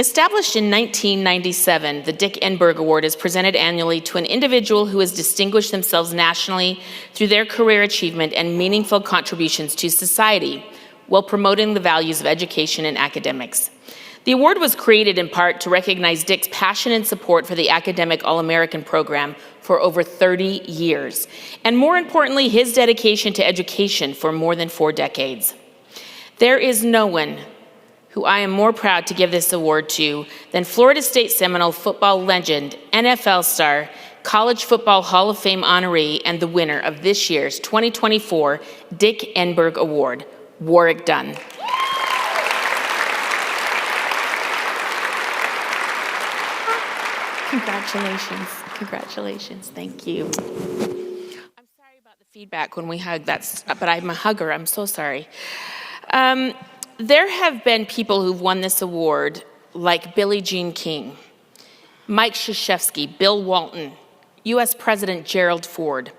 Established in 1997, the Dick Enberg Award is presented annually to an individual who has distinguished themselves nationally through their career achievement and meaningful contributions to society while promoting the values of education and academics. The award was created in part to recognize Dick's passion and support for the academic All-American program for over 30 years, and more importantly, his dedication to education for more than 4 decades. There is no one who I am more proud to give this award to than Florida State Seminole football legend, NFL star, College Football Hall of Fame honoree, and the winner of this year's 2024 Dick Enberg Award, Warrick Dunn. Congratulations, congratulations, thank you. I'm sorry about the feedback when we hug, but I'm a hugger, I'm so sorry. There have been people who've won this award, like Billie Jean King, Mike Krzyzewski, Bill Walton, U.S. President Gerald Ford,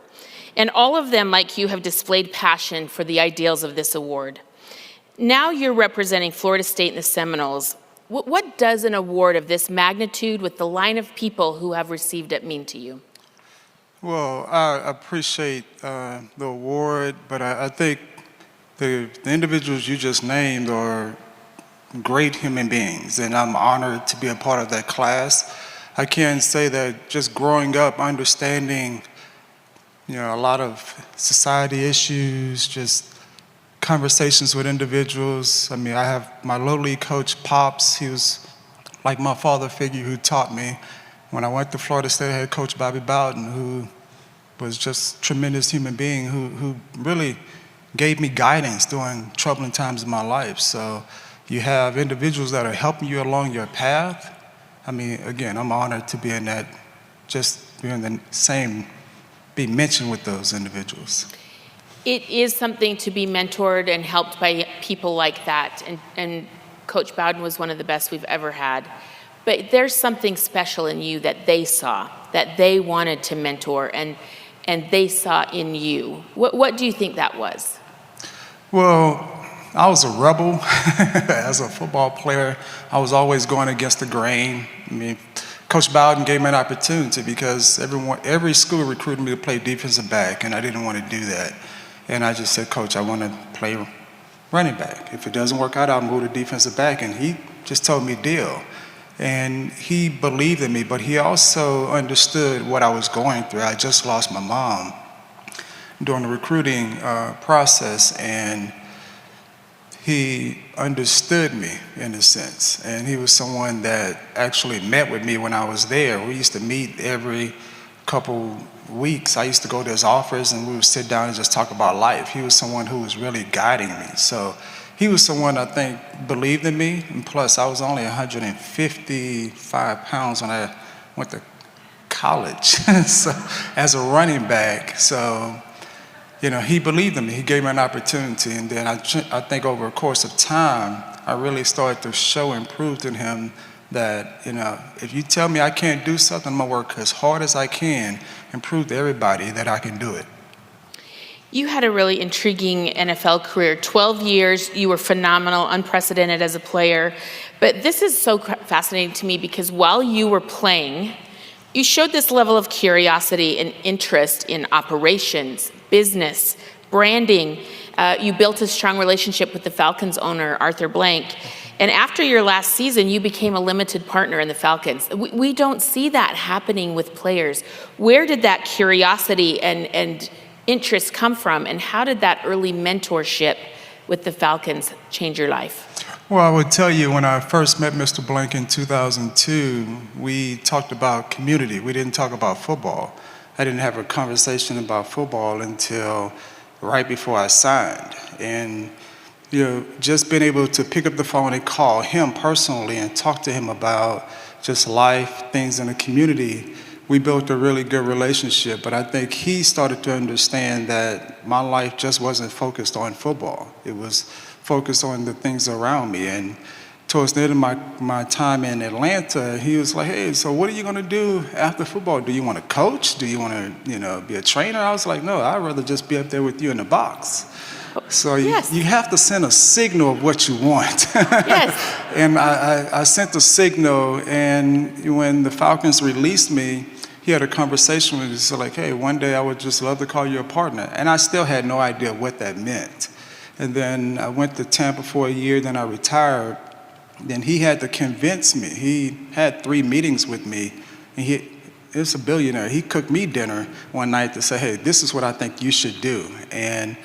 and all of them, like you, have displayed passion for the ideals of this award. Now you're representing Florida State and the Seminoles. What does an award of this magnitude with the line of people who have received it mean to you? Well, I appreciate the award, but I think the individuals you just named are great human beings, and I'm honored to be a part of that class. I can say that just growing up, understanding, a lot of society issues, just conversations with individuals. I mean, I have my Little League coach, Pops. He was like my father figure who taught me. When I went to Florida State, I had Coach Bobby Bowden, who was just a tremendous human being who really gave me guidance during troubling times in my life. So you have individuals that are helping you along your path. I mean, again, I'm honored to be in that, just being the same, be mentioned with those individuals. It is something to be mentored and helped by people like that, and Coach Bowden was one of the best we've ever had. But there's something special in you that they saw, that they wanted to mentor, and they saw in you. What do you think that was? Well, I was a rebel as a football player. I was always going against the grain. I mean, Coach Bowden gave me an opportunity because every school recruited me to play defensive back, and I didn't want to do that. And I just said, Coach, I want to play running back. If it doesn't work out, I'll move to defensive back. And he just told me, deal. And he believed in me, but he also understood what I was going through. I just lost my mom during the recruiting process, and he understood me in a sense. And he was someone that actually met with me when I was there. We used to meet every couple weeks. I used to go to his office and we would sit down and just talk about life. He was someone who was really guiding me. So he was someone I think believed in me, and plus I was only 155 pounds when I went to college so, as a running back. So, he believed in me. He gave me an opportunity, and then I think over a course of time, I really started to show and prove to him that, if you tell me I can't do something, I'm gonna work as hard as I can and prove to everybody that I can do it. You had a really intriguing NFL career. 12 years, you were phenomenal, unprecedented as a player. But this is so fascinating to me because while you were playing, you showed this level of curiosity and interest in operations, business, branding. You built a strong relationship with the Falcons owner, Arthur Blank. And after your last season, you became a limited partner in the Falcons. We don't see that happening with players. Where did that curiosity and interest come from, and how did that early mentorship with the Falcons change your life? Well, I would tell you, when I first met Mr. Blank in 2002, we talked about community. We didn't talk about football. I didn't have a conversation about football until right before I signed. And just being able to pick up the phone and call him personally and talk to him about just life, things in the community, we built a really good relationship. But I think he started to understand that my life just wasn't focused on football. It was focused on the things around me. And towards the end of my time in Atlanta, he was like, hey, so what are you going to do after football? Do you want to coach? Do you want to be a trainer? I was like, no, I'd rather just be up there with you in the box. So Yes. you have to send a signal of what you want. Yes. And I sent the signal, and when the Falcons released me, he had a conversation with me. He said, like, hey, one day I would just love to call you a partner. And I still had no idea what that meant. And then I went to Tampa for a year, then I retired. Then he had to convince me. He had 3 meetings with me, and he's a billionaire. He cooked me dinner one night to say, hey, this is what I think you should do. And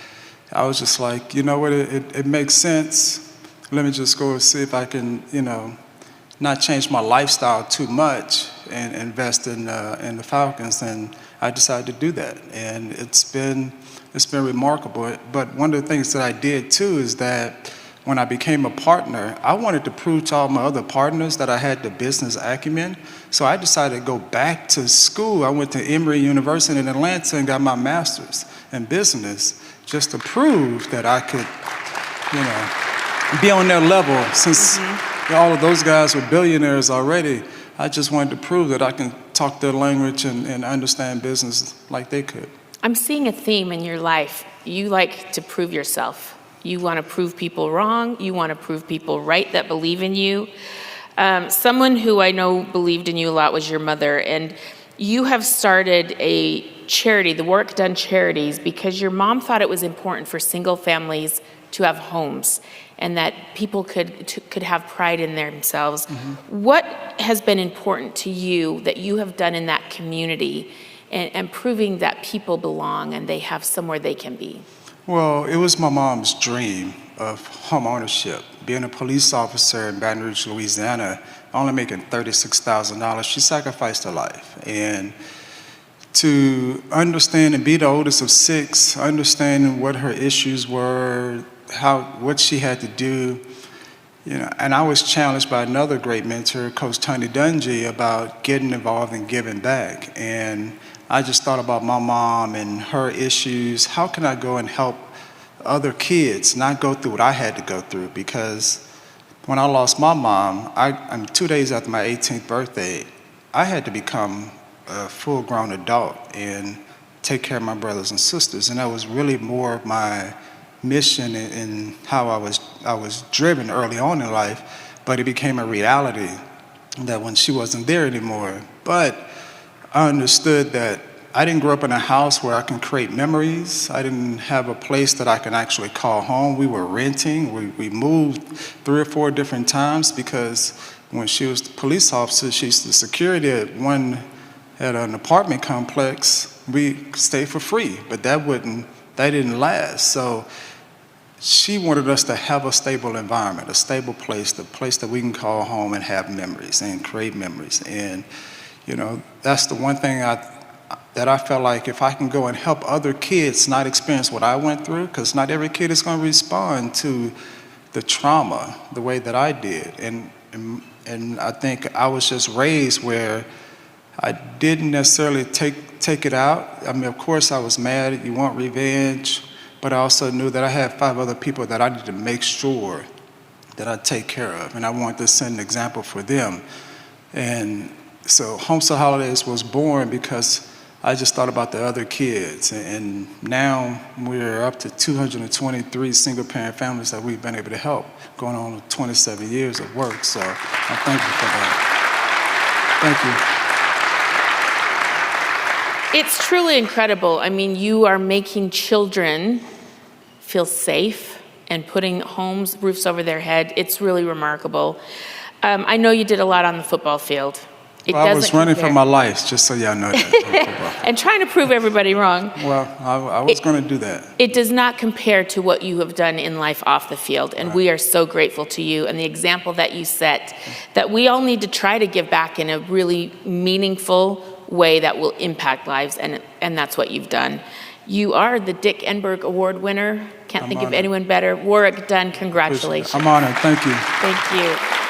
I was just like, you know what, it makes sense. Let me just go see if I can, not change my lifestyle too much and invest in the Falcons. And I decided to do that. And it's been remarkable. But one of the things that I did too is that when I became a partner, I wanted to prove to all my other partners that I had the business acumen. So I decided to go back to school. I went to Emory University in Atlanta and got my master's in business just to prove that I could, be on their level. Since all of those guys were billionaires already, I just wanted to prove that I can talk their language and understand business like they could. I'm seeing a theme in your life. You like to prove yourself. You want to prove people wrong. You want to prove people right that believe in you. Someone who I know believed in you a lot was your mother. And you have started a charity, the Warrick Dunn Charities, because your mom thought it was important for single families to have homes and that people could have pride in themselves. What has been important to you that you have done in that community and proving that people belong and they have somewhere they can be? Well, it was my mom's dream of home ownership. Being a police officer in Baton Rouge, Louisiana, only making $36,000, she sacrificed her life. And to understand and be the oldest of 6, understanding what her issues were, what she had to do, and I was challenged by another great mentor, Coach Tony Dungy, about getting involved and giving back. And I just thought about my mom and her issues. How can I go and help other kids not go through what I had to go through? Because when I lost my mom, I'm 2 days after my 18th birthday, I had to become a full-grown adult and take care of my brothers and sisters. And that was really more of my mission and how I was driven early on in life. But it became a reality that when she wasn't there anymore. But I understood that I didn't grow up in a house where I can create memories. I didn't have a place that I can actually call home. We were renting. We moved 3 or 4 different times because when she was the police officer, she's the security at an apartment complex. We stayed for free, but that didn't last. So she wanted us to have a stable environment, a stable place, the place that we can call home and have memories and create memories. And that's the one thing that I felt like if I can go and help other kids not experience what I went through, because not every kid is going to respond to the trauma the way that I did. And I think I was just raised where I didn't necessarily take it out. I mean, of course I was mad, you want revenge, but I also knew that I had 5 other people that I needed to make sure that I take care of, and I wanted to set an example for them. And so Homestead Holidays was born because I just thought about the other kids. And now we're up to 223 single-parent families that we've been able to help, going on 27 years of work. So I'm thankful for that. Thank you. It's truly incredible. I mean, you are making children feel safe and putting roofs over their head. It's really remarkable. I know you did a lot on the football field. I was running for my life, just so y'all know that. And trying to prove everybody wrong. Well, I was going to do that. It does not compare to what you have done in life off the field, and we are so grateful to you and the example that you set, that we all need to try to give back in a really meaningful way that will impact lives, and that's what you've done. You are the Dick Enberg Award winner. Can't think of anyone better. Warrick Dunn, congratulations. I'm honored. Thank you. Thank you.